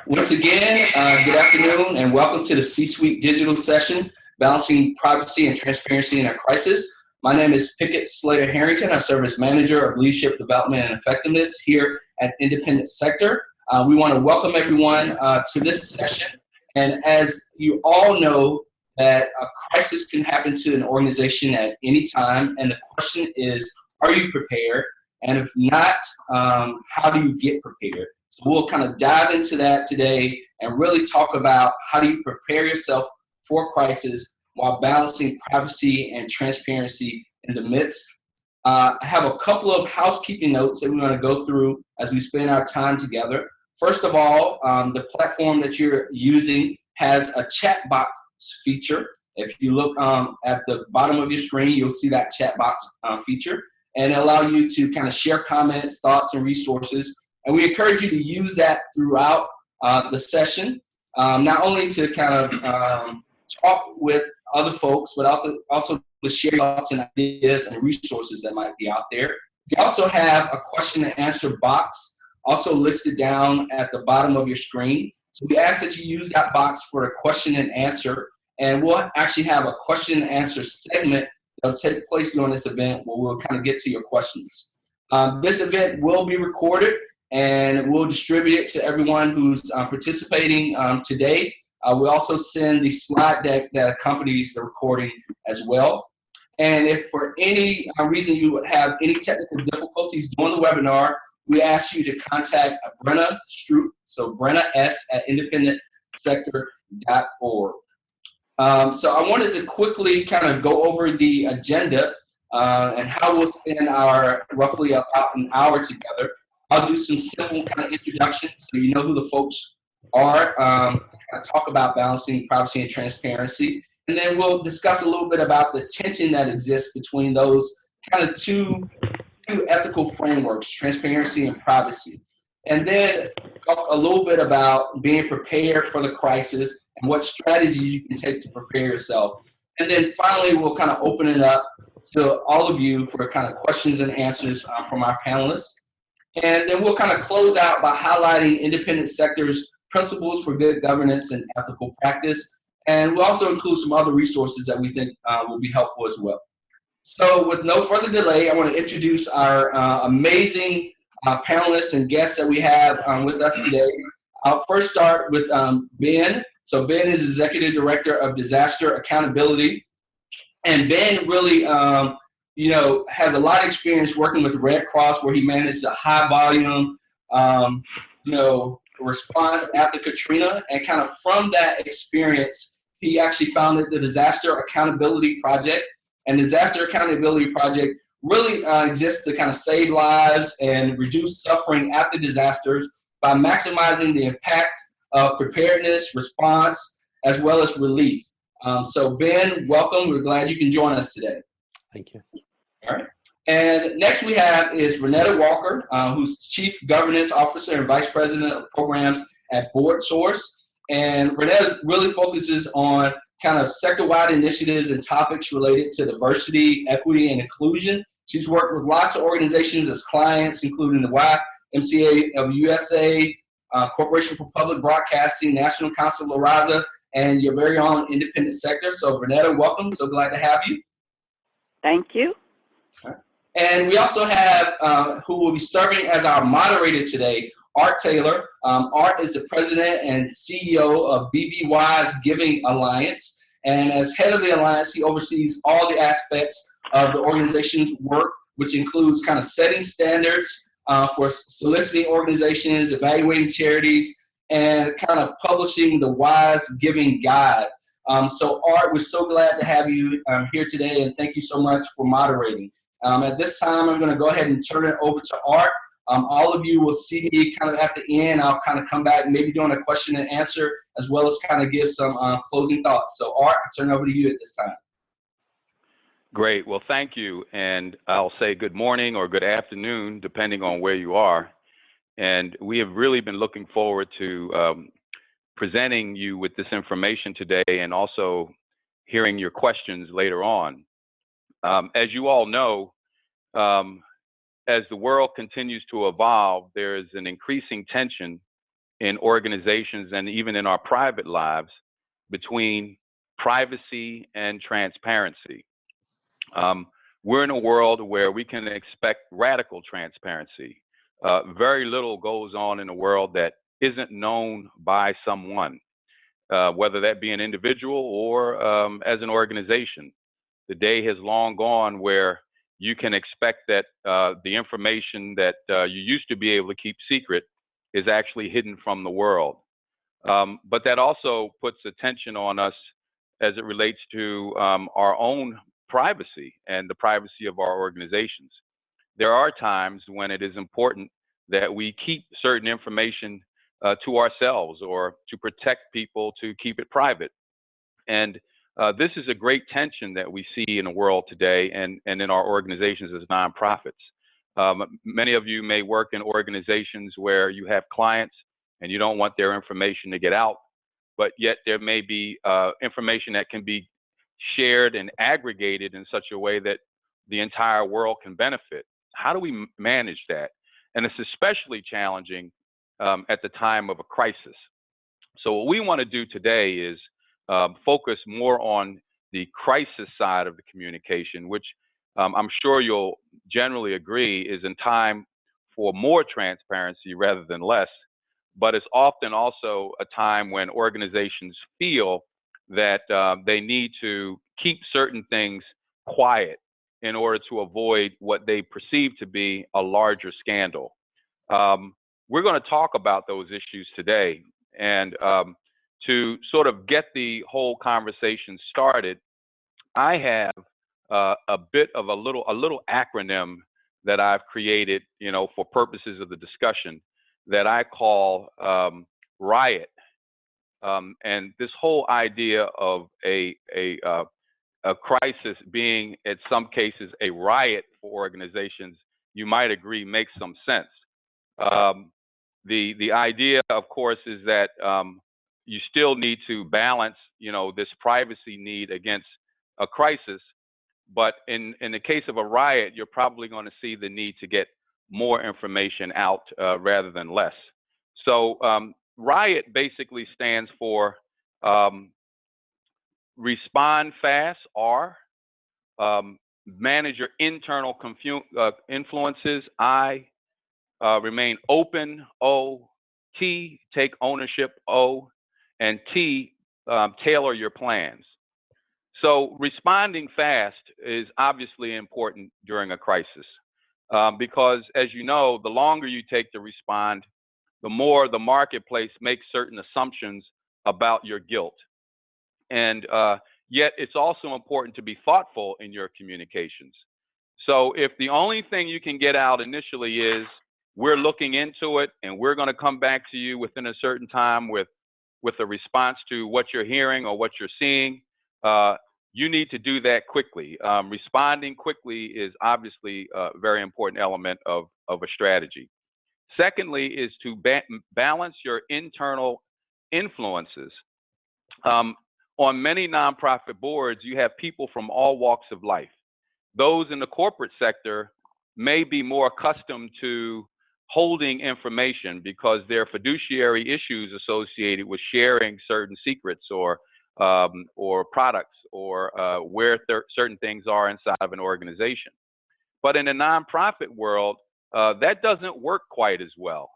Once again, good afternoon and welcome to the C-Suite Digital Session, Balancing Privacy and Transparency in a Crisis. My name is Pickett Slater Harrington. I serve as Manager of Leadership Development and Effectiveness here at Independent Sector. We want to welcome everyone to this session. And as you all know, that a crisis can happen to an organization at any time. And the question is, are you prepared? And if not, how do you get prepared? So we'll kind of dive into that today and really talk about how do you prepare yourself for crisis while balancing privacy and transparency in the midst. I have a couple of housekeeping notes that we're going to go through as we spend our time together. First of all, the platform that you're using has a chat box feature. If you look at the bottom of your screen, you'll see that chat box feature, and it'll allow you to kind of share comments, thoughts, and resources. And we encourage you to use that throughout the session, not only to kind of talk with other folks, but also to share thoughts and ideas and resources that might be out there. We also have a question and answer box also listed down at the bottom of your screen. So we ask that you use that box for a question and answer, and we'll actually have a question and answer segment that will take place during this event where we'll kind of get to your questions. This event will be recorded, and we'll distribute it to everyone who's participating today. We'll also send the slide deck that accompanies the recording as well. And if for any reason you would have any technical difficulties during the webinar, we ask you to contact Brenna Stroop, so Brenna S at independentsector.org. So I wanted to quickly kind of go over the agenda and how we'll spend our roughly about an hour together. I'll do some simple kind of introductions so you know who the folks are, kind of talk about balancing privacy and transparency, and then we'll discuss a little bit about the tension that exists between those kind of two ethical frameworks, transparency and privacy. And then talk a little bit about being prepared for the crisis and what strategies you can take to prepare yourself. And then finally, we'll kind of open it up to all of you for kind of questions and answers from our panelists. And then we'll kind of close out by highlighting independent sector's principles for good governance and ethical practice. And we'll also include some other resources that we think will be helpful as well. So with no further delay, I want to introduce our amazing panelists and guests that we have with us today. I'll first start with Ben. So Ben is Executive Director of Disaster Accountability. And Ben really has a lot of experience working with Red Cross, where he managed a high volume, response after Katrina. And kind of from that experience, he actually founded the Disaster Accountability Project. And Disaster Accountability Project really exists to kind of save lives and reduce suffering after disasters by maximizing the impact of preparedness, response, as well as relief. So Ben, welcome. We're glad you can join us today. Thank you. All right. And next we have is Renetta Walker, who's Chief Governance Officer and Vice President of Programs at BoardSource. And Renetta really focuses on kind of sector-wide initiatives and topics related to diversity, equity, and inclusion. She's worked with lots of organizations as clients, including the YMCA of USA, Corporation for Public Broadcasting, National Council of La Raza, and your very own independent sector. So Renetta, welcome. So glad to have you. Thank you. And we also have, who will be serving as our moderator today, Art Taylor. Art is the president and CEO of BBY's Giving Alliance. And as head of the alliance, he oversees all the aspects of the organization's work, which includes kind of setting standards for soliciting organizations, evaluating charities, and kind of publishing the Wise Giving Guide. So Art, we're so glad to have you here today, and thank you so much for moderating. At this time, I'm going to go ahead and turn it over to Art. All of you will see me kind of at the end. I'll kind of come back, maybe doing a question and answer, as well as kind of give some closing thoughts. So Art, I turn it over to you at this time. Great. Well, thank you. And I'll say good morning or good afternoon, depending on where you are. And we have really been looking forward to presenting you with this information today, and also hearing your questions later on. As you all know, as the world continues to evolve, there is an increasing tension in organizations and even in our private lives between privacy and transparency. We're in a world where we can expect radical transparency. Very little goes on in the world that isn't known by someone, whether that be an individual or as an organization. The day has long gone where you can expect that the information that you used to be able to keep secret is actually hidden from the world. But that also puts attention on us as it relates to our own privacy and the privacy of our organizations. There are times when it is important that we keep certain information to ourselves or to protect people, to keep it private. And this is a great tension that we see in the world today and in our organizations as nonprofits. Many of you may work in organizations where you have clients and you don't want their information to get out, but yet there may be information that can be shared and aggregated in such a way that the entire world can benefit. How do we manage that? And it's especially challenging at the time of a crisis. So what we want to do today is focus more on the crisis side of the communication, which I'm sure you'll generally agree is in time for more transparency rather than less. But it's often also a time when organizations feel that they need to keep certain things quiet in order to avoid what they perceive to be a larger scandal. We're going to talk about those issues today. And to sort of get the whole conversation started, I have a bit of a little acronym that I've created, for purposes of the discussion that I call Riot. And this whole idea of a crisis being, in some cases, a riot for organizations, you might agree, makes some sense. The idea, of course, is that you still need to balance, this privacy need against a crisis. But in the case of a riot, you're probably going to see the need to get more information out rather than less. So Riot basically stands for respond fast, R, manage your internal influences, I, remain open, O, T, take ownership, O, and T, tailor your plans. So responding fast is obviously important during a crisis because, as you know, the longer you take to respond, the more the marketplace makes certain assumptions about your guilt. And yet it's also important to be thoughtful in your communications. So if the only thing you can get out initially is, we're looking into it and we're going to come back to you within a certain time with a response to what you're hearing or what you're seeing, you need to do that quickly. Responding quickly is obviously a very important element of a strategy. Secondly is to balance your internal influences. On many nonprofit boards, you have people from all walks of life. Those in the corporate sector may be more accustomed to holding information because there are fiduciary issues associated with sharing certain secrets or products or where certain things are inside of an organization. But in the nonprofit world, that doesn't work quite as well.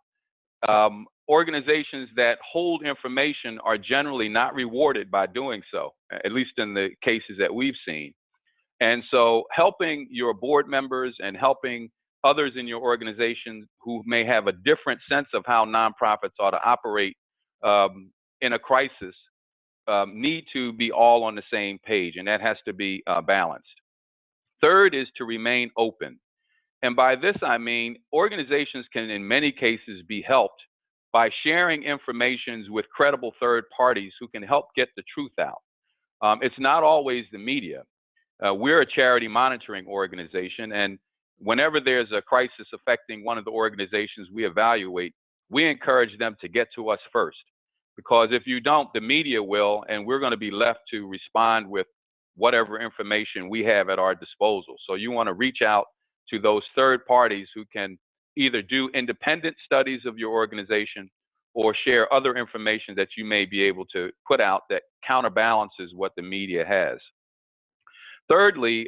Organizations that hold information are generally not rewarded by doing so, at least in the cases that we've seen. And so helping your board members and helping others in your organization who may have a different sense of how nonprofits ought to operate in a crisis need to be all on the same page, and that has to be balanced. Third is to remain open. And by this, I mean organizations can, in many cases, be helped by sharing information with credible third parties who can help get the truth out. It's not always the media. We're a charity monitoring organization, and whenever there's a crisis affecting one of the organizations we evaluate, we encourage them to get to us first. Because if you don't, the media will, and we're going to be left to respond with whatever information we have at our disposal. So you want to reach out to those third parties who can either do independent studies of your organization or share other information that you may be able to put out that counterbalances what the media has. Thirdly,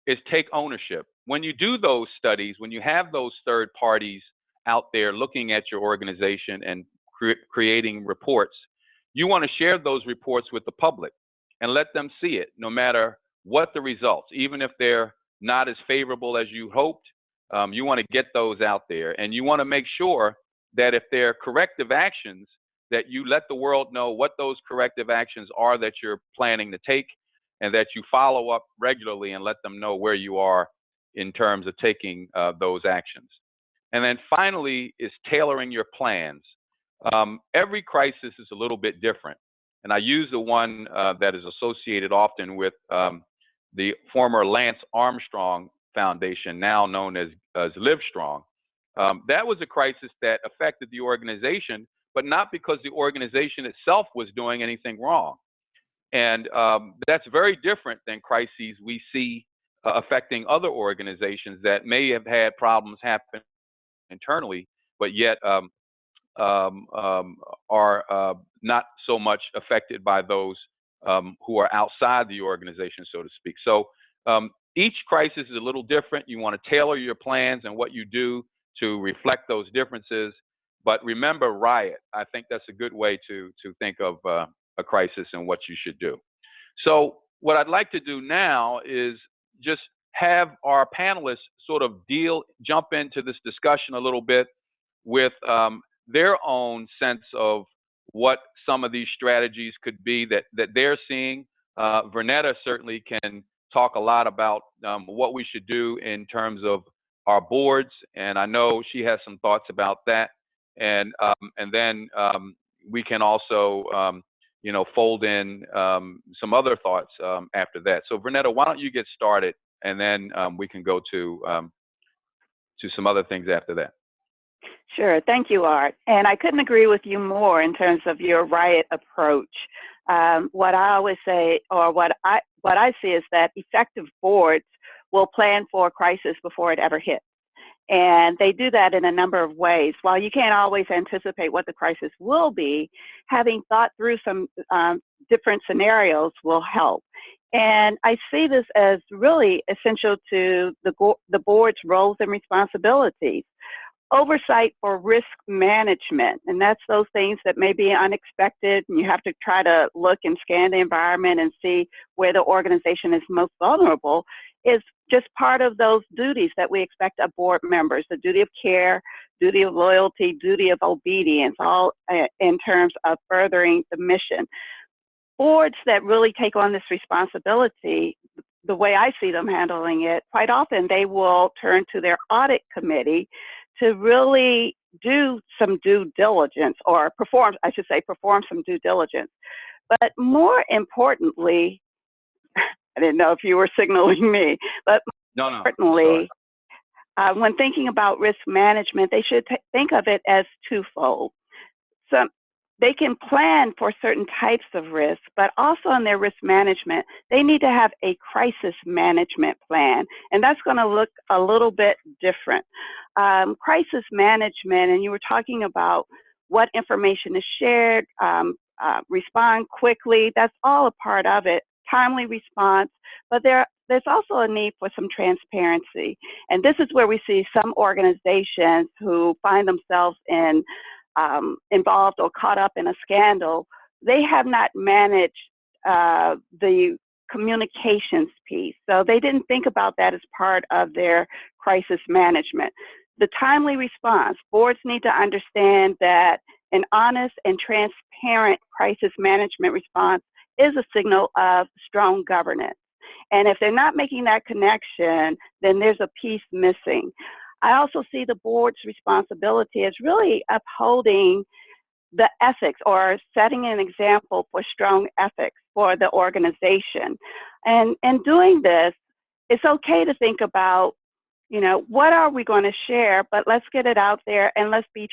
is take ownership. When you do those studies, when you have those third parties out there looking at your organization and creating reports, you want to share those reports with the public and let them see it, no matter what the results, even if they're not as favorable as you hoped. You want to get those out there, and you want to make sure that if there are corrective actions, that you let the world know what those corrective actions are that you're planning to take, and that you follow up regularly and let them know where you are in terms of taking those actions. And then finally is tailoring your plans. Every crisis is a little bit different. And I use the one that is associated often with the former Lance Armstrong Foundation, now known as Livestrong. That was a crisis that affected the organization, but not because the organization itself was doing anything wrong. And that's very different than crises we see affecting other organizations that may have had problems happen internally, but yet are not so much affected by those who are outside the organization, so to speak. So each crisis is a little different. You want to tailor your plans and what you do to reflect those differences. But remember Riot. I think that's a good way to think of a crisis and what you should do. So what I'd like to do now is just have our panelists sort of jump into this discussion a little bit with their own sense of what some of these strategies could be that they're seeing. Vernetta certainly can talk a lot about what we should do in terms of our boards, and I know she has some thoughts about that. And then we can also fold in some other thoughts after that. So Vernetta, why don't you get started, and then we can go to some other things after that. Sure. Thank you, Art. And I couldn't agree with you more in terms of your Riot approach. What I always say, or what I see, is that effective boards will plan for a crisis before it ever hits. And they do that in a number of ways. While you can't always anticipate what the crisis will be, having thought through some different scenarios will help. And I see this as really essential to the board's roles and responsibilities. Oversight for risk management, and that's those things that may be unexpected, and you have to try to look and scan the environment and see where the organization is most vulnerable, is just part of those duties that we expect of board members: the duty of care, duty of loyalty, duty of obedience, all in terms of furthering the mission. Boards that really take on this responsibility, the way I see them handling it, quite often they will turn to their audit committee to really do some due diligence, or perform some due diligence. But more importantly, I didn't know if you were signaling me, but more importantly, when thinking about risk management, they should think of it as twofold. So they can plan for certain types of risk, but also in their risk management, they need to have a crisis management plan, and that's going to look a little bit different. Crisis management, and you were talking about what information is shared, respond quickly, that's all a part of it, timely response, but there's also a need for some transparency. And this is where we see some organizations who find themselves involved or caught up in a scandal. They have not managed the communications piece. So they didn't think about that as part of their crisis management. The timely response, boards need to understand that an honest and transparent crisis management response is a signal of strong governance. And if they're not making that connection, then there's a piece missing. I also see the board's responsibility as really upholding the ethics, or setting an example for strong ethics for the organization. And doing this, it's okay to think about, what are we going to share, but let's get it out there and let's be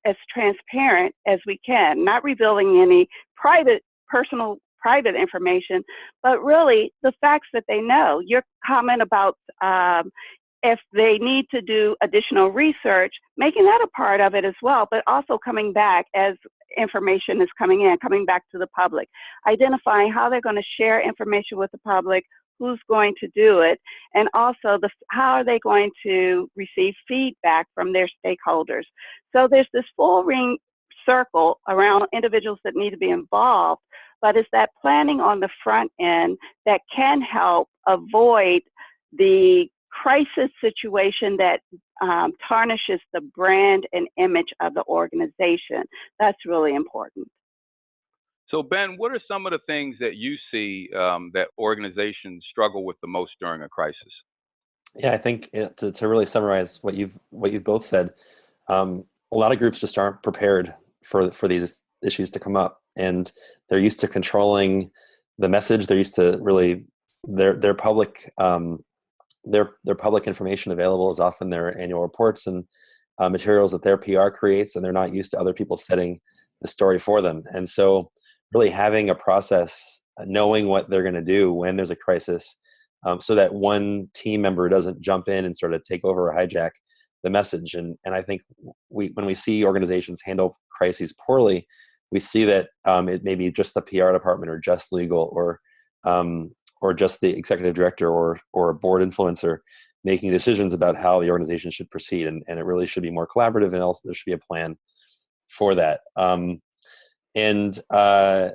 as transparent as we can, not revealing any personal private information, but really the facts that they know. Your comment about if they need to do additional research, making that a part of it as well, but also coming back as information is coming in, coming back to the public, identifying how they're going to share information with the public, who's going to do it, and also how are they going to receive feedback from their stakeholders. So there's this full ring circle around individuals that need to be involved, but it's that planning on the front end that can help avoid the crisis situation that tarnishes the brand and image of the organization. That's really important. So Ben, what are some of the things that you see that organizations struggle with the most during a crisis? Yeah, I think to really summarize what you've both said, a lot of groups just aren't prepared for these issues to come up, and they're used to controlling the message. They're used to really their public information available is often their annual reports and materials that their PR creates, and they're not used to other people setting the story for them. And so really having a process, knowing what they're going to do when there's a crisis, so that one team member doesn't jump in and sort of take over or hijack the message. And I think when we see organizations handle crises poorly, we see that it may be just the PR department or just legal or just the executive director or a board influencer making decisions about how the organization should proceed. And it really should be more collaborative, and also there should be a plan for that. From the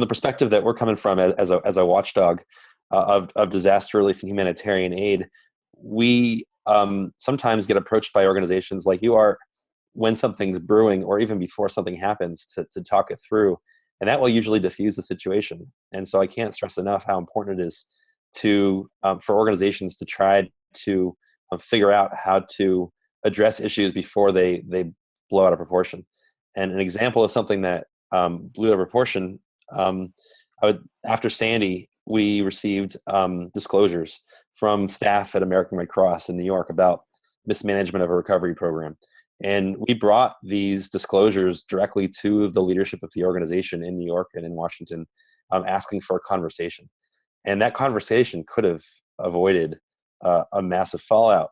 perspective that we're coming from as a watchdog of disaster relief and humanitarian aid, we sometimes get approached by organizations like you are when something's brewing or even before something happens to talk it through, and that will usually diffuse the situation. And so I can't stress enough how important it is for organizations to try to figure out how to address issues before they blow out of proportion. And an example of something that blew out of proportion, after Sandy, we received disclosures from staff at American Red Cross in New York about mismanagement of a recovery program. And we brought these disclosures directly to the leadership of the organization in New York and in Washington, asking for a conversation. And that conversation could have avoided a massive fallout.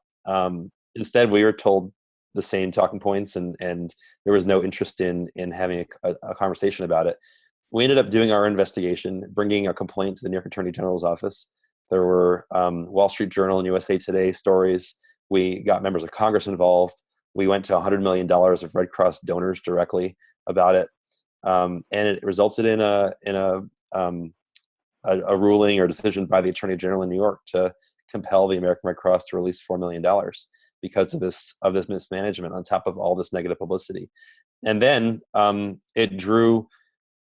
Instead, we were told the same talking points, and there was no interest in having a conversation about it. We ended up doing our investigation, bringing a complaint to the New York Attorney General's office. There were Wall Street Journal and USA Today stories. We got members of Congress involved. We went to $100 million of Red Cross donors directly about it, and it resulted in a ruling or decision by the Attorney General in New York to compel the American Red Cross to release $4 million because of this mismanagement on top of all this negative publicity. And then it drew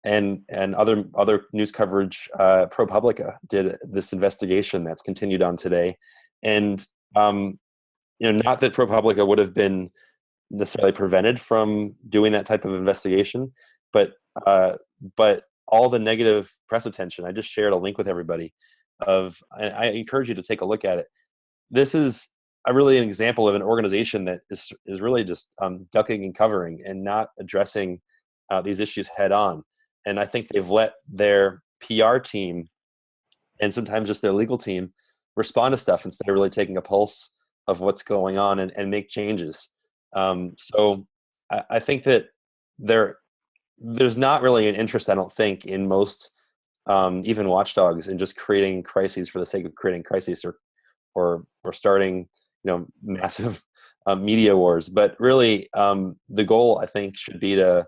and other news coverage. ProPublica did this investigation that's continued on today, and not that ProPublica would have been necessarily prevented from doing that type of investigation, but all the negative press attention. I just shared a link with everybody and I encourage you to take a look at it. This is really an example of an organization that is really just ducking and covering and not addressing these issues head on. And I think they've let their PR team and sometimes just their legal team respond to stuff instead of really taking a pulse of what's going on and make changes. So I think that there's not really an interest, I don't think, in most even watchdogs in just creating crises for the sake of creating crises or starting massive media wars. But really, the goal, I think, should be to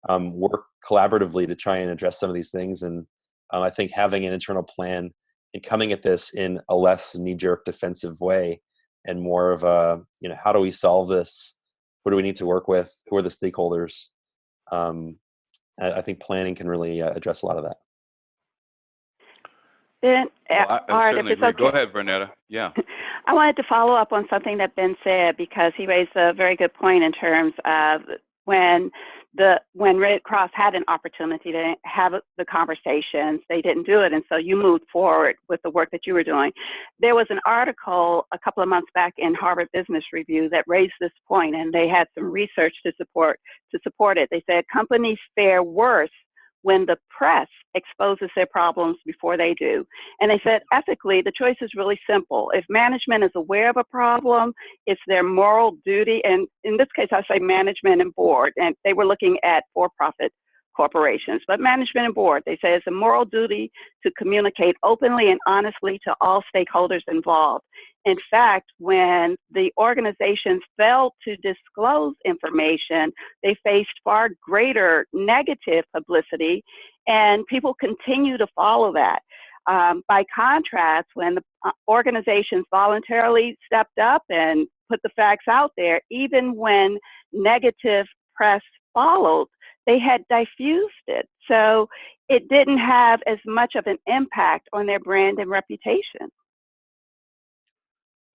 work collaboratively to try and address some of these things. And I think having an internal plan and coming at this in a less knee-jerk defensive way and more of a, how do we solve this? What do we need to work with? Who are the stakeholders? I think planning can really address a lot of that. Ben, Art, if it's okay. Go ahead, Vernetta. Yeah. I wanted to follow up on something that Ben said, because he raised a very good point in terms of when Red Cross had an opportunity to have the conversations, they didn't do it, and so you moved forward with the work that you were doing. There was an article a couple of months back in Harvard Business Review that raised this point, and they had some research to support it. They said companies fare worse when the press exposes their problems before they do. And they said, ethically, the choice is really simple. If management is aware of a problem, it's their moral duty. And in this case, I say management and board, and they were looking at for-profit corporations, but management and board, they say it's a moral duty to communicate openly and honestly to all stakeholders involved. In fact, when the organizations failed to disclose information, they faced far greater negative publicity, and people continue to follow that. By contrast, when the organizations voluntarily stepped up and put the facts out there, even when negative press followed, they had diffused it. So it didn't have as much of an impact on their brand and reputation.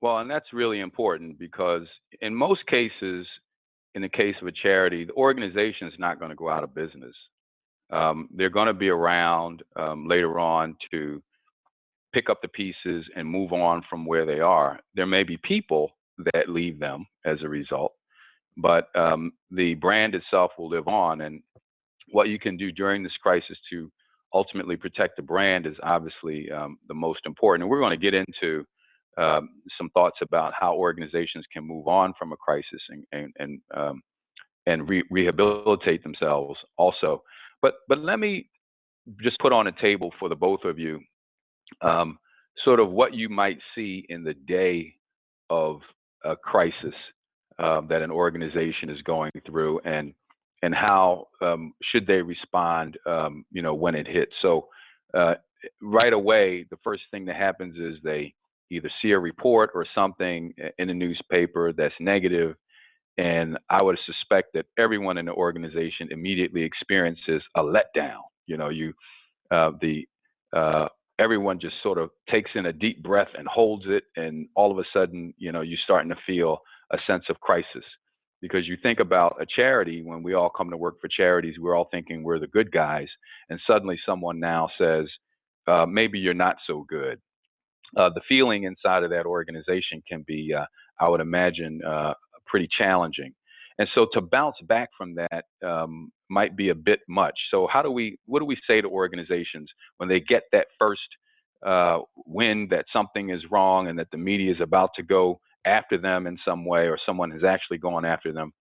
Well, and that's really important because in most cases, in the case of a charity, the organization is not going to go out of business. They're going to be around later on to pick up the pieces and move on from where they are. There may be people that leave them as a result, but the brand itself will live on. And what you can do during this crisis to ultimately protect the brand is obviously the most important. And we're going to get into some thoughts about how organizations can move on from a crisis and rehabilitate themselves also. But let me just put on a table for the both of you sort of what you might see in the day of a crisis that an organization is going through, and how should they respond, when it hits. So right away, the first thing that happens is they either see a report or something in a newspaper that's negative, and I would suspect that everyone in the organization immediately experiences a letdown. Everyone just sort of takes in a deep breath and holds it, and all of a sudden, you're starting to feel a sense of crisis. Because you think about a charity, when we all come to work for charities, we're all thinking we're the good guys, and suddenly someone now says, maybe you're not so good. The feeling inside of that organization can be, I would imagine, pretty challenging. And so to bounce back from that might be a bit much. So what do we say to organizations when they get that first wind that something is wrong and that the media is about to go after them in some way, or someone has actually gone after them?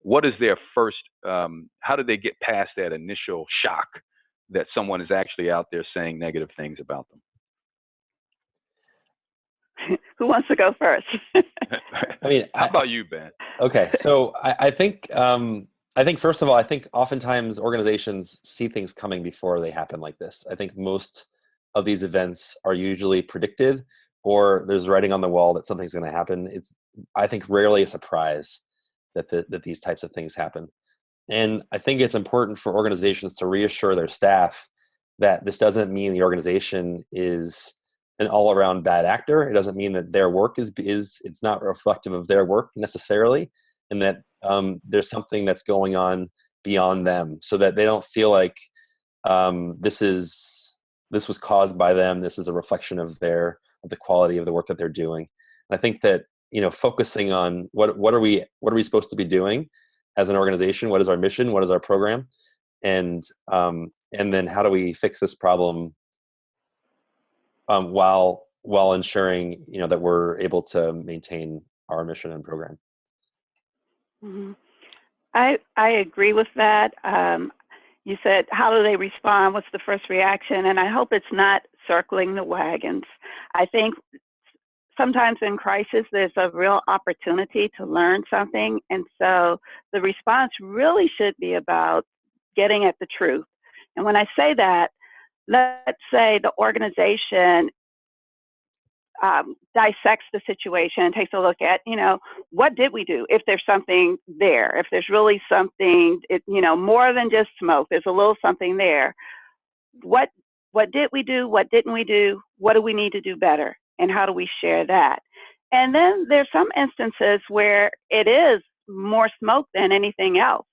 What is their first, how do they get past that initial shock that someone is actually out there saying negative things about them? Who wants to go first? How about you, Ben? Okay, so I think first of all, I think oftentimes organizations see things coming before they happen like this. I think most of these events are usually predicted, or there's writing on the wall that something's going to happen. It's, I think, rarely a surprise that these types of things happen. And I think it's important for organizations to reassure their staff that this doesn't mean the organization is an all-around bad actor. It doesn't mean that their work is it's not reflective of their work necessarily, and that there's something that's going on beyond them, so that they don't feel like this was caused by them. This is a reflection of the quality of the work that they're doing. And I think that focusing on what are we supposed to be doing as an organization, what is our mission, what is our program, and then how do we fix this problem while ensuring that we're able to maintain our mission and program. Mm-hmm. I agree with that. You said, how do they respond? What's the first reaction? And I hope it's not circling the wagons. I think sometimes in crisis, there's a real opportunity to learn something. And so the response really should be about getting at the truth. And when I say that, let's say the organization dissects the situation, takes a look at, what did we do? If there's something there, if there's really something, more than just smoke, there's a little something there. What did we do? What didn't we do? What do we need to do better? And how do we share that? And then there's some instances where it is more smoke than anything else.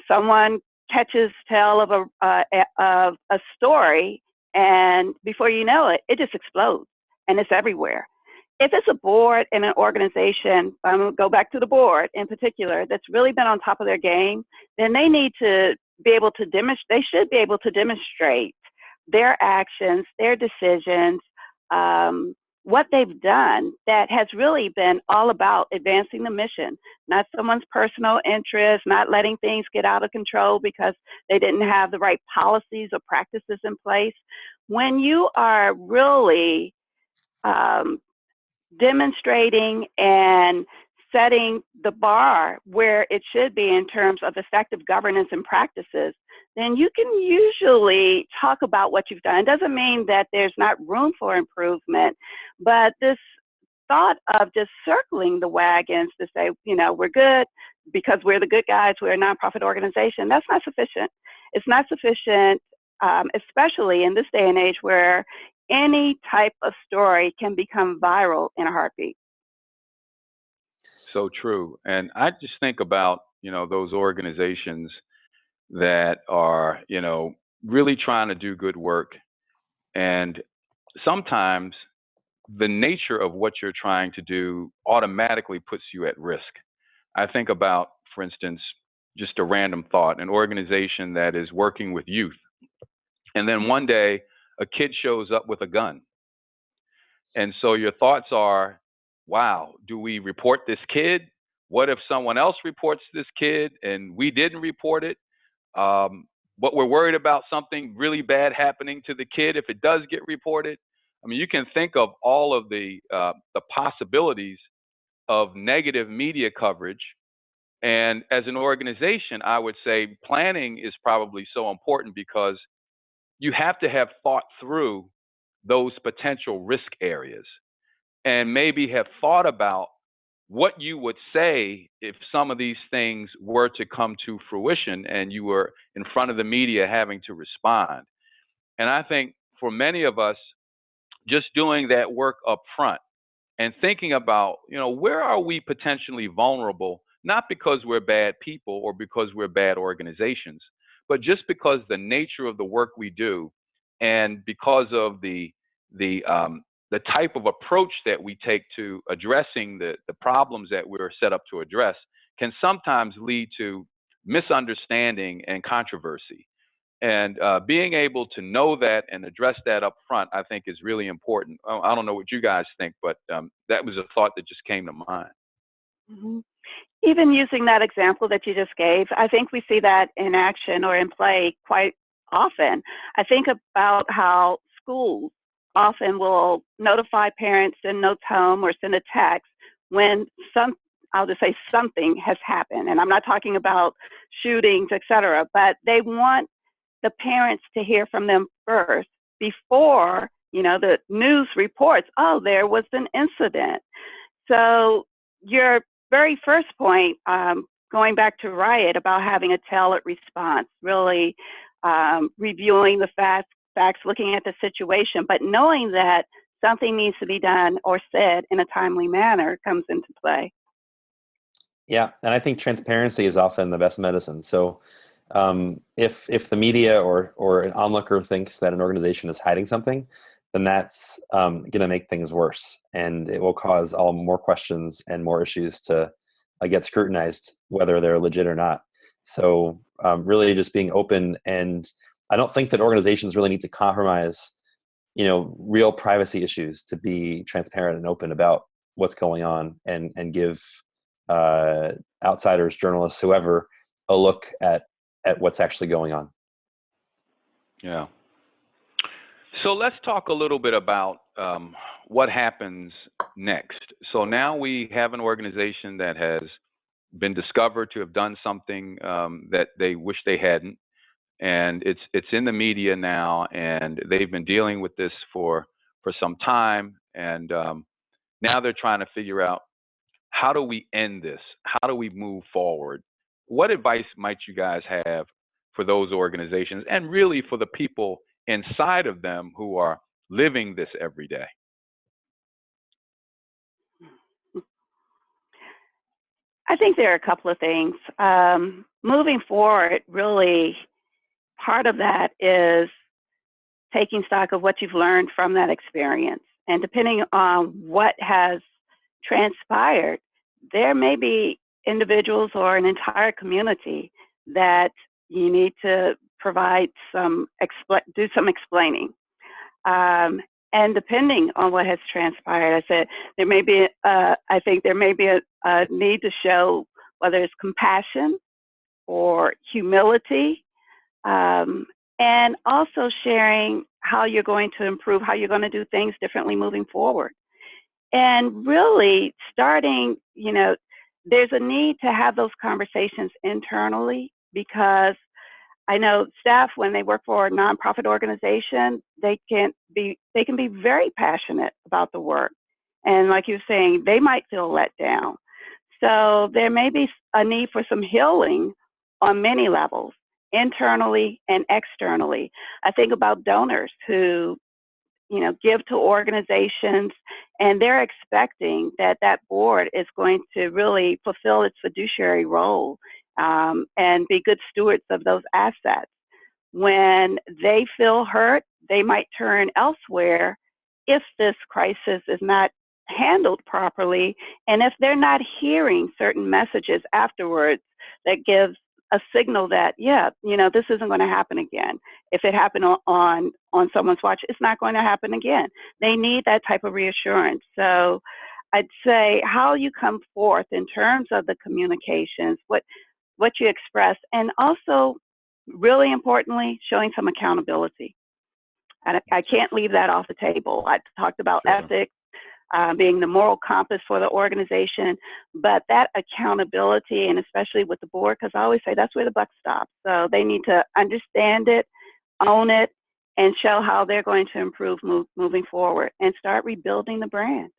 Someone catches tail of a story, and before you know it, it just explodes. And it's everywhere. If it's a board and an organization, I'm going to go back to the board in particular, that's really been on top of their game, then they need to be able to demonstrate, they should be able to demonstrate their actions, their decisions, what they've done that has really been all about advancing the mission, not someone's personal interest, not letting things get out of control because they didn't have the right policies or practices in place. When you are really demonstrating and setting the bar where it should be in terms of effective governance and practices, then you can usually talk about what you've done. It doesn't mean that there's not room for improvement, but this thought of just circling the wagons to say, we're good because we're the good guys, we're a nonprofit organization, that's not sufficient. It's not sufficient, especially in this day and age where any type of story can become viral in a heartbeat. So true. And I just think about, those organizations that are, really trying to do good work. And sometimes the nature of what you're trying to do automatically puts you at risk. I think about, for instance, just a random thought, an organization that is working with youth. And then one day a kid shows up with a gun. And so your thoughts are, wow, do we report this kid? What if someone else reports this kid and we didn't report it? But we're worried about something really bad happening to the kid if it does get reported. I mean, you can think of all of the possibilities of negative media coverage. And as an organization, I would say planning is probably so important because you have to have thought through those potential risk areas and maybe have thought about what you would say if some of these things were to come to fruition and you were in front of the media having to respond. And I think for many of us, just doing that work up front and thinking about, where are we potentially vulnerable, not because we're bad people or because we're bad organizations, but just because the nature of the work we do and because of the type of approach that we take to addressing the problems that we're set up to address can sometimes lead to misunderstanding and controversy. And being able to know that and address that up front, I think is really important. I don't know what you guys think, but that was a thought that just came to mind. Mm-hmm. Even using that example that you just gave, I think we see that in action or in play quite often. I think about how schools often will notify parents, send notes home or send a text when I'll just say something has happened. And I'm not talking about shootings, et cetera, but they want the parents to hear from them first before, the news reports, oh, there was an incident. So your very first point, going back to Riot about having a tailored response, really reviewing the facts, looking at the situation, but knowing that something needs to be done or said in a timely manner comes into play. Yeah, and I think transparency is often the best medicine. So if the media or an onlooker thinks that an organization is hiding something, then that's going to make things worse, and it will cause all more questions and more issues to get scrutinized, whether they're legit or not. So really just being open, and I don't think that organizations really need to compromise, real privacy issues to be transparent and open about what's going on and give outsiders, journalists, whoever, a look at what's actually going on. Yeah. So let's talk a little bit about what happens next. So now we have an organization that has been discovered to have done something that they wish they hadn't, and it's in the media now, and they've been dealing with this for some time, and now they're trying to figure out, how do we end this? How do we move forward? What advice might you guys have for those organizations and really for the people inside of them who are living this every day? I think there are a couple of things. Moving forward, really, part of that is taking stock of what you've learned from that experience. And depending on what has transpired, there may be individuals or an entire community that You need to provide do some explaining. And depending on what has transpired, I said there may be, I think there may be a need to show whether it's compassion or humility, and also sharing how you're going to improve, how you're going to do things differently moving forward. And really starting, there's a need to have those conversations internally, because I know staff, when they work for a nonprofit organization, they can be very passionate about the work. And like you're saying, they might feel let down. So there may be a need for some healing on many levels, internally and externally. I think about donors who, give to organizations, and they're expecting that board is going to really fulfill its fiduciary role, and be good stewards of those assets. When they feel hurt, they might turn elsewhere if this crisis is not handled properly, and if they're not hearing certain messages afterwards that gives a signal that, this isn't going to happen again. If it happened on someone's watch, it's not going to happen again. They need that type of reassurance. So I'd say how you come forth in terms of the communications, what you express, and also, really importantly, showing some accountability. And I can't leave that off the table. I talked about ethics, being the moral compass for the organization, but that accountability, and especially with the board, because I always say that's where the buck stops. So they need to understand it, own it, and show how they're going to improve moving forward and start rebuilding the brand.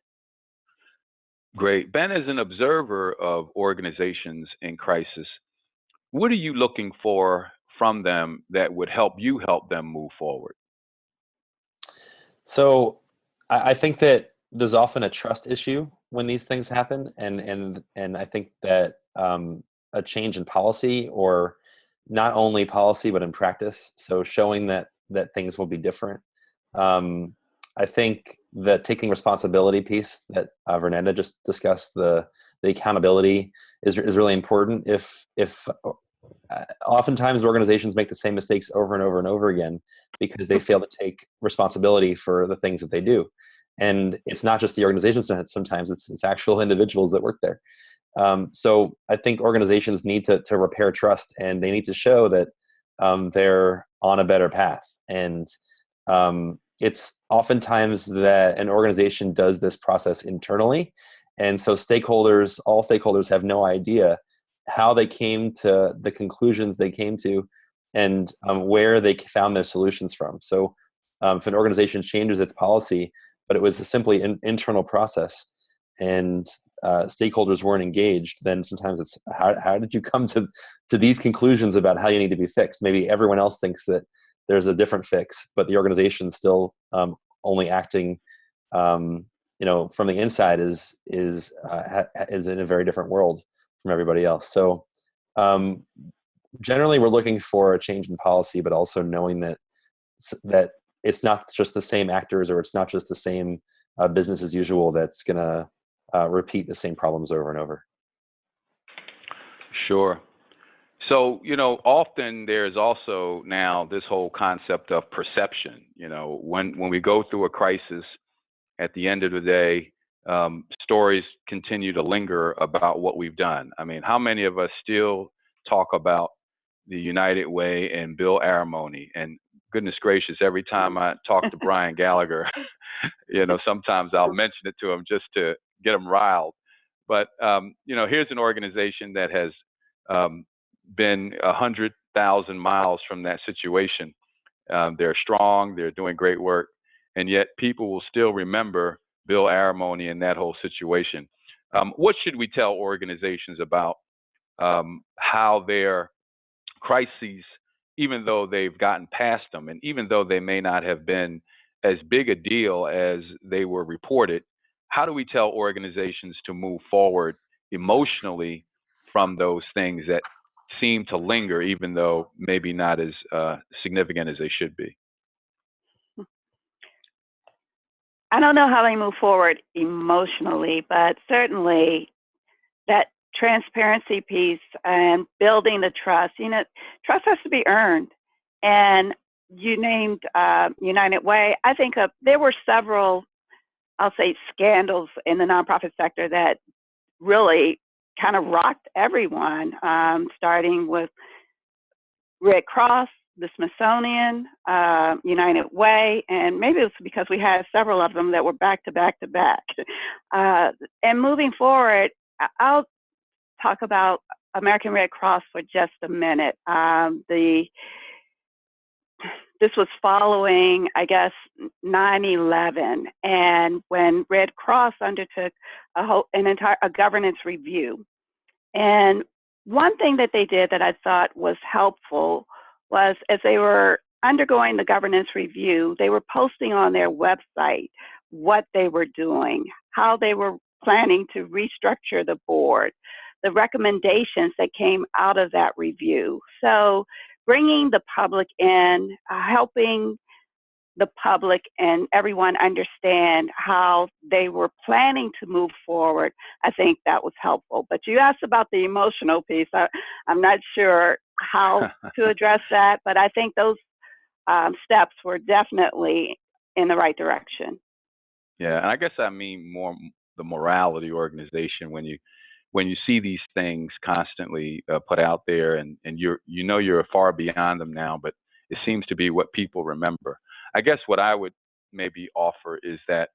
Great. Ben, as an observer of organizations in crisis, what are you looking for from them that would help them move forward? So I think that there's often a trust issue when these things happen, and I think that a change in policy, or not only policy but in practice, so showing that things will be different. I think the taking responsibility piece that Vernanda just discussed, the accountability is really important. If oftentimes organizations make the same mistakes over and over and over again because they fail to take responsibility for the things that they do. And it's not just the organizations, sometimes it's actual individuals that work there. So I think organizations need to repair trust, and they need to show that they're on a better path. And it's oftentimes that an organization does this process internally. And so all stakeholders have no idea how they came to the conclusions they came to, and where they found their solutions from. So if an organization changes its policy, but it was simply an internal process, and stakeholders weren't engaged, then sometimes it's how did you come to these conclusions about how you need to be fixed? Maybe everyone else thinks that there's a different fix, but the organization's still only acting, from the inside is in a very different world from everybody else. So generally, we're looking for a change in policy, but also knowing that it's not just the same actors, or it's not just the same business as usual that's going to repeat the same problems over and over. Sure. So, often there's also now this whole concept of perception. When we go through a crisis, at the end of the day, stories continue to linger about what we've done. I mean, how many of us still talk about the United Way and Bill Aramone? And goodness gracious, every time I talk to Brian Gallagher, sometimes I'll mention it to him just to get him riled. But, here's an organization that has been 100,000 miles from that situation. They're strong, they're doing great work, and yet people will still remember Bill Aramone and that whole situation. What should we tell organizations about how their crises, even though they've gotten past them, and even though they may not have been as big a deal as they were reported, how do we tell organizations to move forward emotionally from those things that seem to linger, even though maybe not as significant as they should be? I don't know how they move forward emotionally, but certainly that transparency piece and building the trust. You know, trust has to be earned. And you named United Way. I think there were several, I'll say, scandals in the nonprofit sector that really kind of rocked everyone, starting with Red Cross, the Smithsonian, United Way, and maybe it's because we had several of them that were back to back to back. And moving forward, I'll talk about American Red Cross for just a minute. This was following, I guess, 9/11, and when Red Cross undertook a governance review. And one thing that they did that I thought was helpful was, as they were undergoing the governance review, they were posting on their website what they were doing, how they were planning to restructure the board, the recommendations that came out of that review. So bringing the public in, helping the public and everyone understand how they were planning to move forward, I think that was helpful. But you asked about the emotional piece. I'm not sure how to address that, but I think those steps were definitely in the right direction. Yeah, and I guess I mean more the morale of the organization when you see these things constantly put out there, and you're far beyond them now, but it seems to be what people remember. I guess what I would maybe offer is that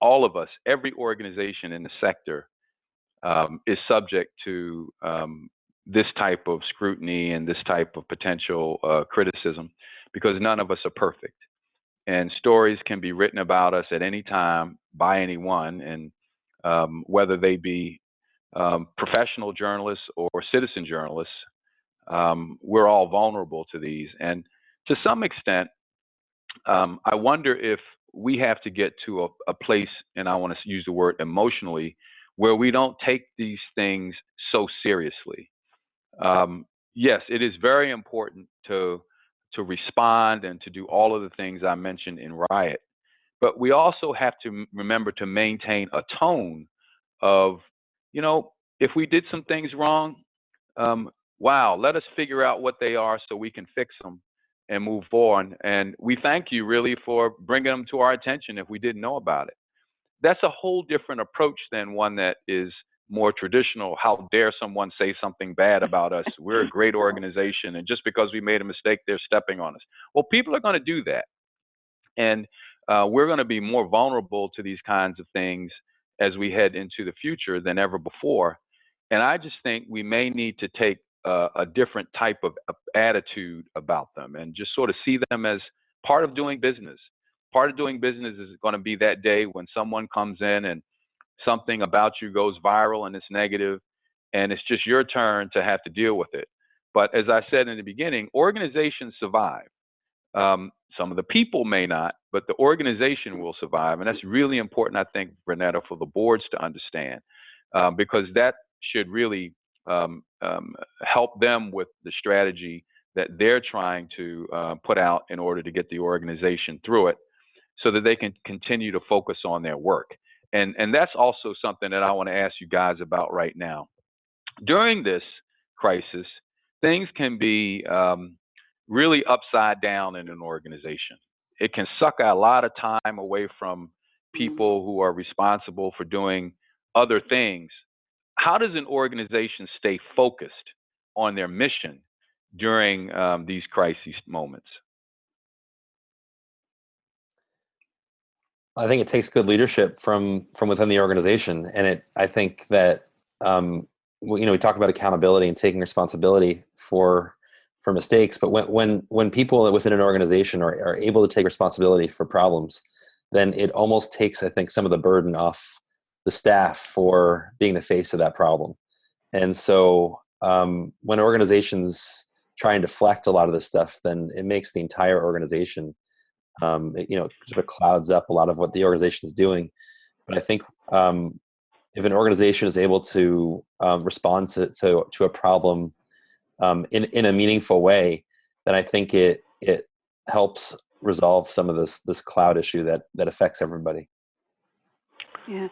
all of us, every organization in the sector, is subject to this type of scrutiny and this type of potential criticism, because none of us are perfect. And stories can be written about us at any time by anyone, and whether they be professional journalists or citizen journalists, we're all vulnerable to these. And to some extent, I wonder if we have to get to a place, and I want to use the word emotionally, where we don't take these things so seriously. Yes, it is very important to respond and to do all of the things I mentioned in Riot, but we also have to remember to maintain a tone of, if we did some things wrong, wow, let us figure out what they are so we can fix them and move on. And we thank you really for bringing them to our attention if we didn't know about it. That's a whole different approach than one that is more traditional. How dare someone say something bad about us? We're a great organization, and just because we made a mistake, they're stepping on us. Well, people are going to do that. And we're going to be more vulnerable to these kinds of things as we head into the future than ever before. And I just think we may need to take a different type of attitude about them and just sort of see them as part of doing business. Part of doing business is going to be that day when someone comes in and something about you goes viral and it's negative, and it's just your turn to have to deal with it. But as I said in the beginning, organizations survive. Some of the people may not, but the organization will survive. And that's really important, I think, Renetta, for the boards to understand, because that should really help them with the strategy that they're trying to put out in order to get the organization through it, so that they can continue to focus on their work. And that's also something that I want to ask you guys about right now. During this crisis, things can be really upside down in an organization. It can suck a lot of time away from people who are responsible for doing other things. How does an organization stay focused on their mission during these crisis moments? I think it takes good leadership from within the organization, and I think that we talk about accountability and taking responsibility for mistakes, but when people within an organization are able to take responsibility for problems, then it almost takes, I think, some of the burden off the staff for being the face of that problem. And so when organizations try and deflect a lot of this stuff, then it makes the entire organization sort of clouds up a lot of what the organization is doing. But I think if an organization is able to respond to a problem in a meaningful way, then I think it helps resolve some of this cloud issue that affects everybody. Yeah.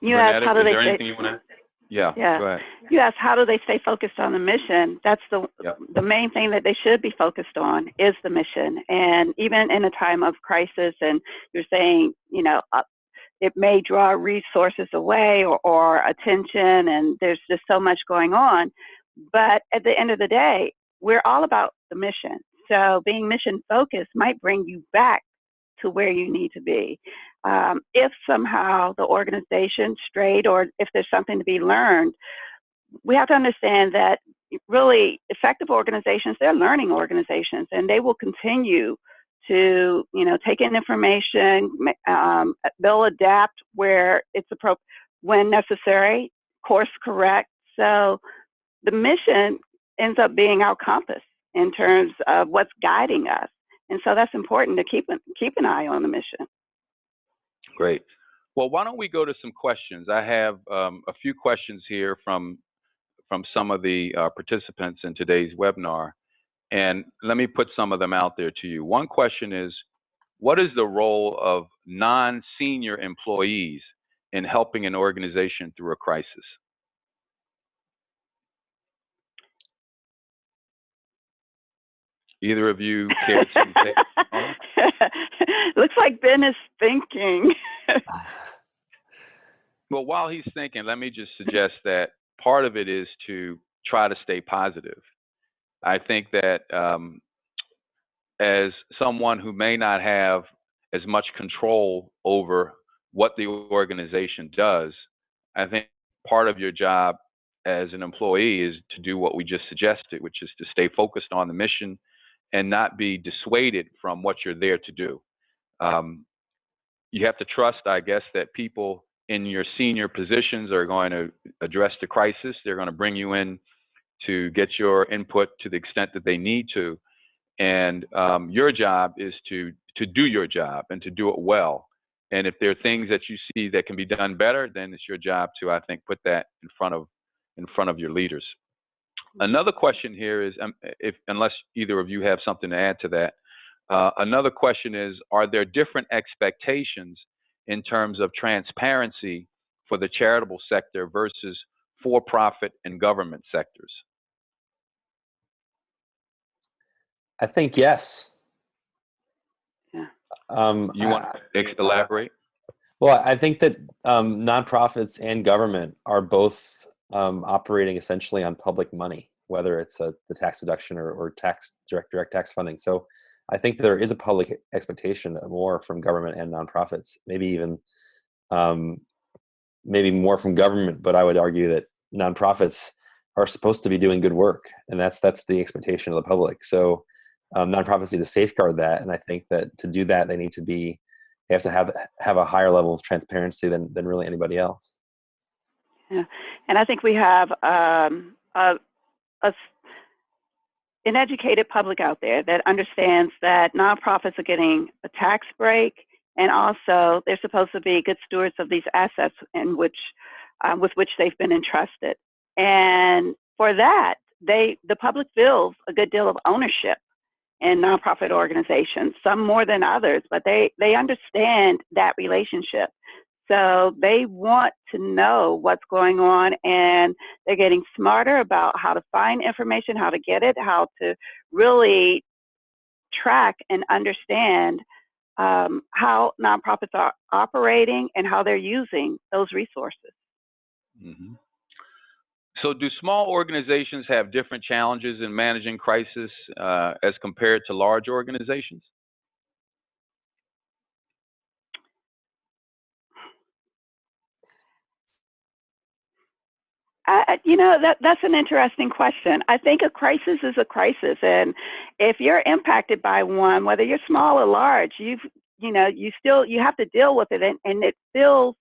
You asked, how do they anything you want to? Yeah, Yeah. go ahead. You asked how do they stay focused on the mission? That's Yep. the main thing that they should be focused on is the mission. And even in a time of crisis, and you're saying, it may draw resources away or attention, and there's just so much going on. But at the end of the day, we're all about the mission. So being mission focused might bring you back to where you need to be. If somehow the organization strayed or if there's something to be learned, we have to understand that really effective organizations, they're learning organizations, and they will continue to, take in information. They'll adapt where it's appropriate, when necessary, course correct. So the mission ends up being our compass in terms of what's guiding us. And so that's important to keep an eye on the mission. Great. Well, why don't we go to some questions? I have a few questions here from some of the participants in today's webinar, and let me put some of them out there to you. One question is, what is the role of non-senior employees in helping an organization through a crisis? Either of you care to take? Looks like Ben is thinking. Well, while he's thinking, let me just suggest that part of it is to try to stay positive. I think that as someone who may not have as much control over what the organization does, I think part of your job as an employee is to do what we just suggested, which is to stay focused on the mission and not be dissuaded from what you're there to do. You have to trust, I guess, that people in your senior positions are going to address the crisis. They're going to bring you in to get your input to the extent that they need to. And your job is to do your job and to do it well. And if there are things that you see that can be done better, then it's your job to, I think, put that in front of your leaders. Another question here is, unless either of you have something to add to that, another question is, are there different expectations in terms of transparency for the charitable sector versus for-profit and government sectors? I think yes. Yeah. You want to elaborate? Well, I think that nonprofits and government are both operating essentially on public money, whether it's the tax deduction or direct tax funding. So I think there is a public expectation of more from government and nonprofits, maybe even maybe more from government, but I would argue that nonprofits are supposed to be doing good work, and that's the expectation of the public. So nonprofits need to safeguard that, and I think that to do that, they have to have a higher level of transparency than really anybody else. Yeah, and I think we have an educated public out there that understands that nonprofits are getting a tax break, and also they're supposed to be good stewards of these assets with which they've been entrusted. And for that, the public feels a good deal of ownership in nonprofit organizations, some more than others, but they understand that relationship. So they want to know what's going on, and they're getting smarter about how to find information, how to get it, how to really track and understand how nonprofits are operating and how they're using those resources. Mm-hmm. So do small organizations have different challenges in managing crisis as compared to large organizations? That's an interesting question. I think a crisis is a crisis, and if you're impacted by one, whether you're small or large, you have to deal with it, and it feels,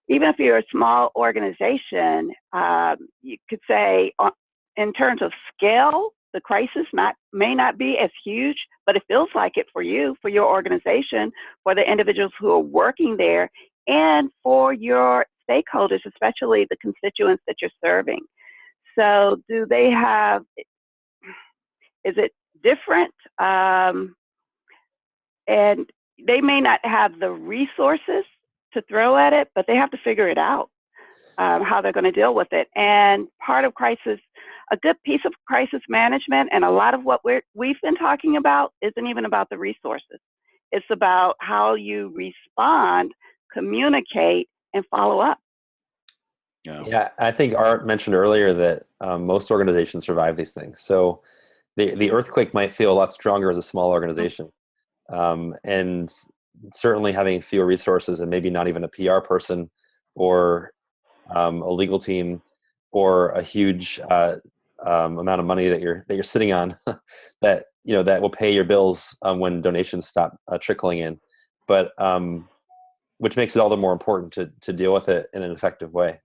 even if you're a small organization, you could say, in terms of scale, the crisis may not be as huge, but it feels like it for you, for your organization, for the individuals who are working there, and for your stakeholders, especially the constituents that you're serving. So is it different? And they may not have the resources to throw at it, but they have to figure it out. how they're going to deal with it. And part of crisis, a good piece of crisis management, and a lot of what we've been talking about isn't even about the resources. It's about how you respond, communicate, and follow up. Yeah, I think Art mentioned earlier that most organizations survive these things. So the earthquake might feel a lot stronger as a small organization. And certainly having fewer resources and maybe not even a PR person or a legal team or a huge amount of money that you're sitting on that that will pay your bills when donations stop trickling in, but which makes it all the more important to deal with it in an effective way.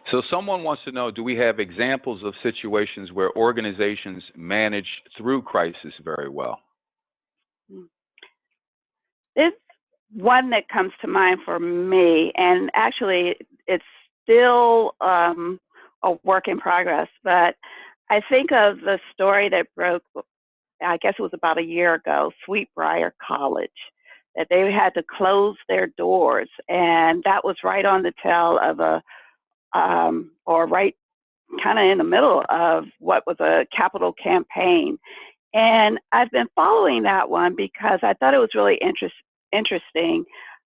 So someone wants to know, do we have examples of situations where organizations manage through crisis very well? There's one that comes to mind for me, and actually it's still a work in progress, but I think of the story that broke, I guess it was about a year ago, Sweetbriar College, that they had to close their doors, and that was right on the tail of or right kind of in the middle of what was a capital campaign. And I've been following that one because I thought it was really interesting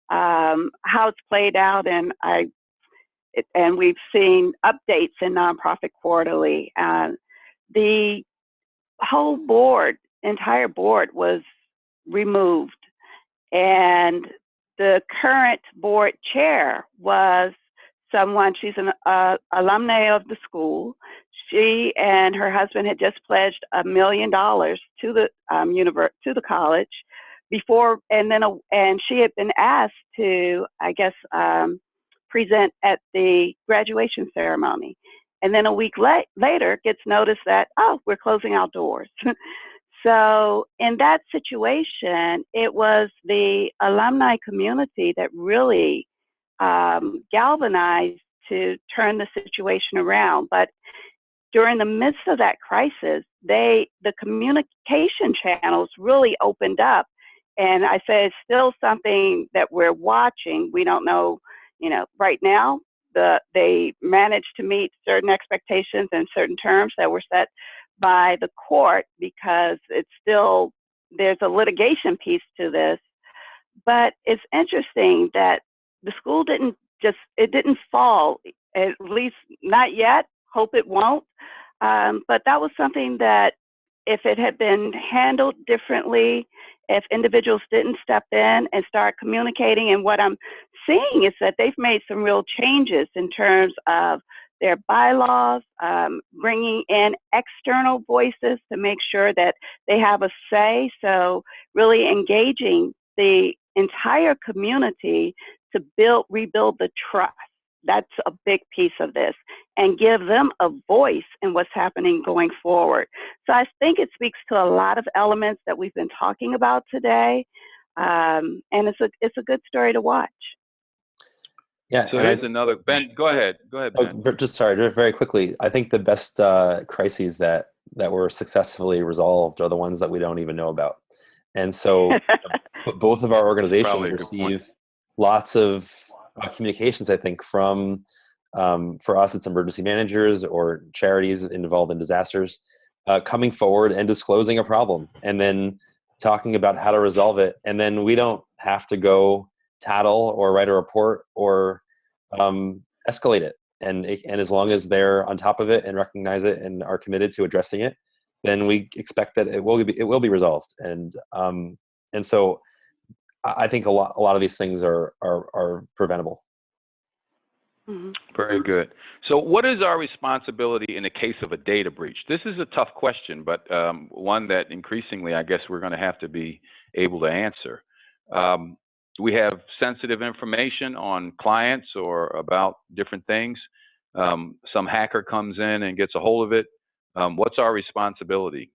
how it's played out, and we've seen updates in Nonprofit Quarterly. The whole entire board was removed, and the current board chair was she's an alumni of the school. She and her husband had just pledged $1 million to the college before, and she had been asked to, I guess, present at the graduation ceremony. And then a week later gets notice that, oh, we're closing our doors. So in that situation, it was the alumni community that really galvanized to turn the situation around. But during the midst of that crisis, the communication channels really opened up. And I say it's still something that we're watching. We don't know, right now, they managed to meet certain expectations and certain terms that were set by the court, because there's a litigation piece to this. But it's interesting that the school didn't fall, at least not yet, hope it won't. But that was something that if it had been handled differently, if individuals didn't step in and start communicating, and what I'm seeing is that they've made some real changes in terms of their bylaws, bringing in external voices to make sure that they have a say. So really engaging the entire community to rebuild the trust. That's a big piece of this, and give them a voice in what's happening going forward. So I think it speaks to a lot of elements that we've been talking about today, and it's a good story to watch. Yeah. So here's another. Ben, go ahead. Go ahead, Ben. Just very quickly. I think the best crises that were successfully resolved are the ones that we don't even know about. And so both of our organizations receive lots of communications, I think, from, for us, it's emergency managers or charities involved in disasters, coming forward and disclosing a problem and then talking about how to resolve it. And then we don't have to go tattle or write a report or escalate it. And as long as they're on top of it and recognize it and are committed to addressing it, then we expect that it will be resolved. And so I think a lot of these things are preventable. Mm-hmm. Very good. So what is our responsibility in the case of a data breach? This is a tough question, but one that increasingly I guess we're going to have to be able to answer. We have sensitive information on clients or about different things. Some hacker comes in and gets a hold of it. What's our responsibility?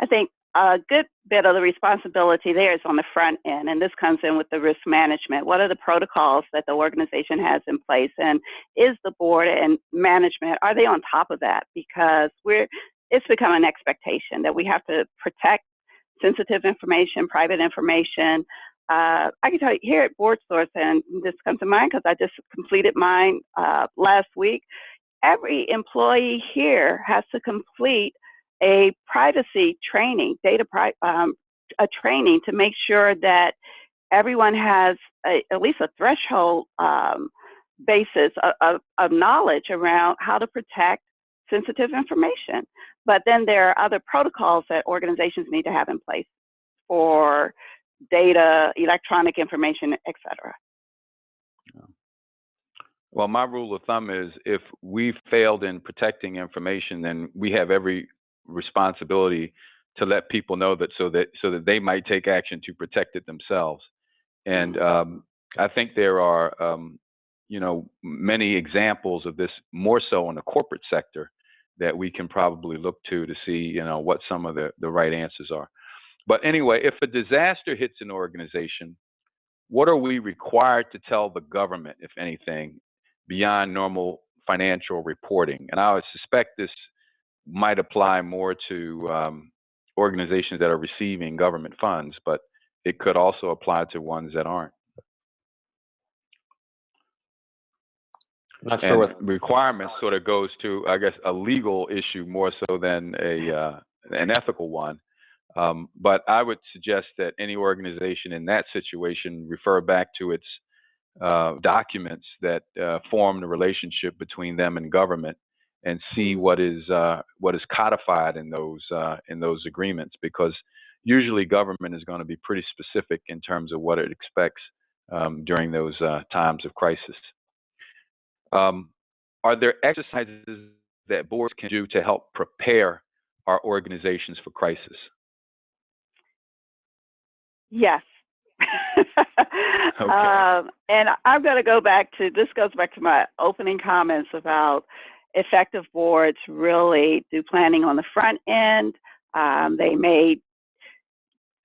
I think a good bit of the responsibility there is on the front end, and this comes in with the risk management. What are the protocols that the organization has in place, and is the board and management, are they on top of that? Because it's become an expectation that we have to protect sensitive information, private information, I can tell you here at BoardSource, and this comes to mind because I just completed mine last week. Every employee here has to complete a privacy training, a training to make sure that everyone has at least a threshold basis of knowledge around how to protect sensitive information. But then there are other protocols that organizations need to have in place for data, electronic information, et cetera. Well, my rule of thumb is if we've failed in protecting information, then we have every responsibility to let people know that so that they might take action to protect it themselves. And I think there are, many examples of this, more so in the corporate sector, that we can probably look to see, what some of the right answers are. But anyway, if a disaster hits an organization, what are we required to tell the government, if anything, beyond normal financial reporting? And I would suspect this might apply more to organizations that are receiving government funds, but it could also apply to ones that aren't. I'm not sure what requirements sort of goes to, I guess, a legal issue more so than an ethical one. But I would suggest that any organization in that situation refer back to its documents that form the relationship between them and government, and see what is codified in those agreements, because usually government is going to be pretty specific in terms of what it expects during those times of crisis. Are there exercises that boards can do to help prepare our organizations for crisis? Yes. Okay. And I'm going to go back to, this goes back to my opening comments about effective boards really do planning on the front end. They may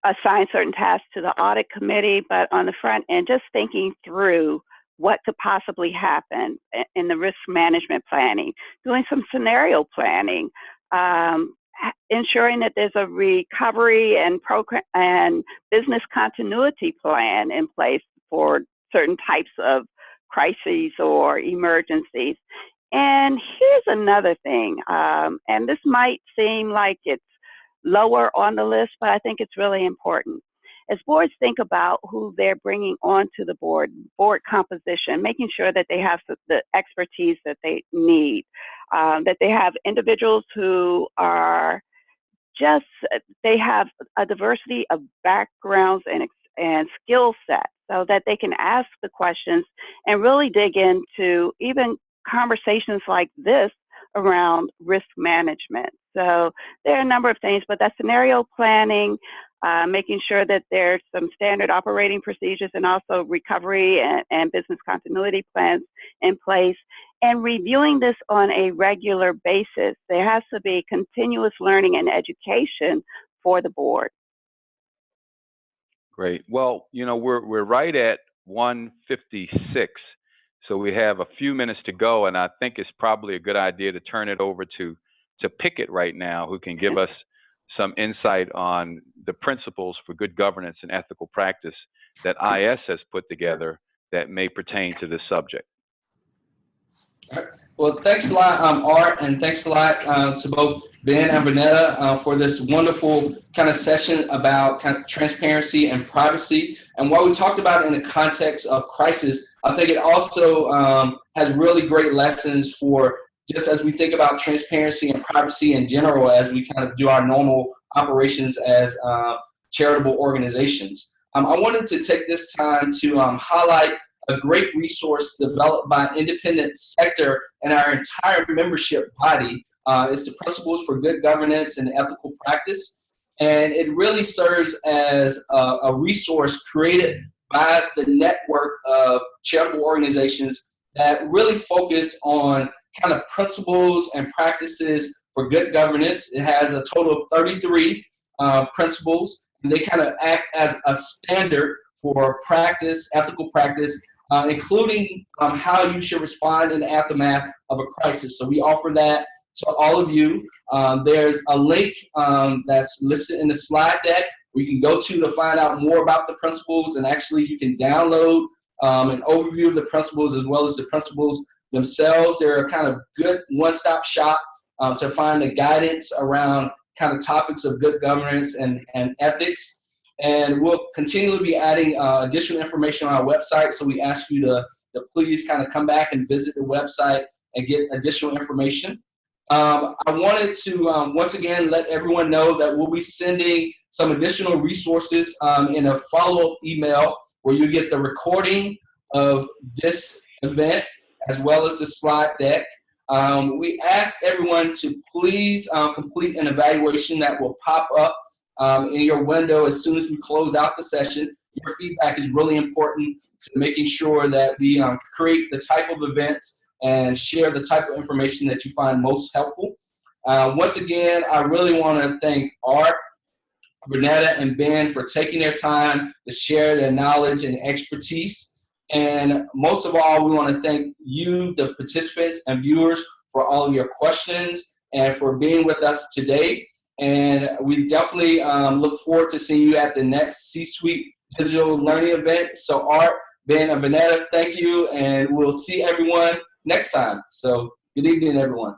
assign certain tasks to the audit committee, but on the front end, just thinking through what could possibly happen in the risk management planning, doing some scenario planning, ensuring that there's a recovery and program and business continuity plan in place for certain types of crises or emergencies. And here's another thing, and this might seem like it's lower on the list, but I think it's really important. As boards think about who they're bringing onto the board composition, making sure that they have the expertise that they need, that they have individuals who are just, they have a diversity of backgrounds and skill sets so that they can ask the questions and really dig into even conversations like this around risk management. So there are a number of things, but that scenario planning, making sure that there's some standard operating procedures and also recovery and business continuity plans in place, and reviewing this on a regular basis. There has to be continuous learning and education for the board. Great. Well, we're right at 1:56, so we have a few minutes to go, and I think it's probably a good idea to turn it over to Pickett right now, who can give us some insight on the principles for good governance and ethical practice that IS has put together that may pertain to this subject. All right. Well, thanks a lot, Art, and thanks a lot to both Ben and Vanetta for this wonderful kind of session about kind of transparency and privacy. And while we talked about it in the context of crisis, I think it also has really great lessons for just as we think about transparency and privacy in general as we kind of do our normal operations as charitable organizations. I wanted to take this time to highlight a great resource developed by independent sector and our entire membership body. It's the Principles for Good Governance and Ethical Practice. And it really serves as a resource created by the network of charitable organizations that really focus on kind of principles and practices for good governance. It has a total of 33 principles, and they kind of act as a standard for practice, ethical practice, including how you should respond in the aftermath of a crisis. So we offer that to all of you. There's a link that's listed in the slide deck where you can go to find out more about the principles, and actually you can download an overview of the principles as well as the principles themselves. They're a kind of good one-stop shop to find the guidance around kind of topics of good governance and ethics. And we'll continually be adding additional information on our website, so we ask you to please kind of come back and visit the website and get additional information. I wanted to once again let everyone know that we'll be sending some additional resources in a follow-up email where you get the recording of this event as well as the slide deck. We ask everyone to please complete an evaluation that will pop up in your window as soon as we close out the session. Your feedback is really important to making sure that we create the type of events and share the type of information that you find most helpful. Once again, I really want to thank Art, Renetta, and Ben for taking their time to share their knowledge and expertise. And most of all, we want to thank you, the participants and viewers, for all of your questions and for being with us today. And we definitely look forward to seeing you at the next C-Suite Digital Learning event. So Art, Ben, and Renetta, thank you, and we'll see everyone next time. So good evening, everyone.